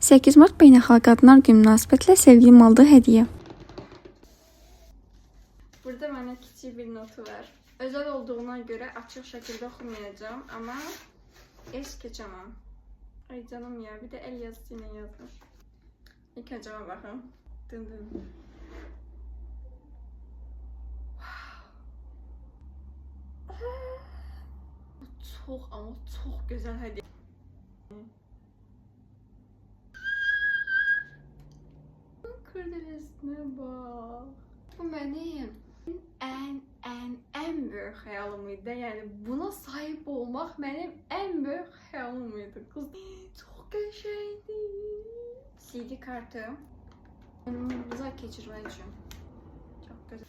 8 Mart Beynəlxalq Qadınlar Günü münasibətilə sevgilim aldığı hədiyyə. Burada mənə kiçik bir notu var. Özel olduğuna göre açık şekilde okumayacağım ama es geçemem. Ay canım ya, bir de el yazısıyla yazmış. İlk acaba bakın. Dın dın. Çok ama çok güzel hediye. Kurdelesine bak. Bu benim en büyük hayalımıydı. Yani buna sahip olmak benim en büyük hayalımıydı. Kız çok güzeldi. CD kartı. Güzel geçirmek için. Çok güzel.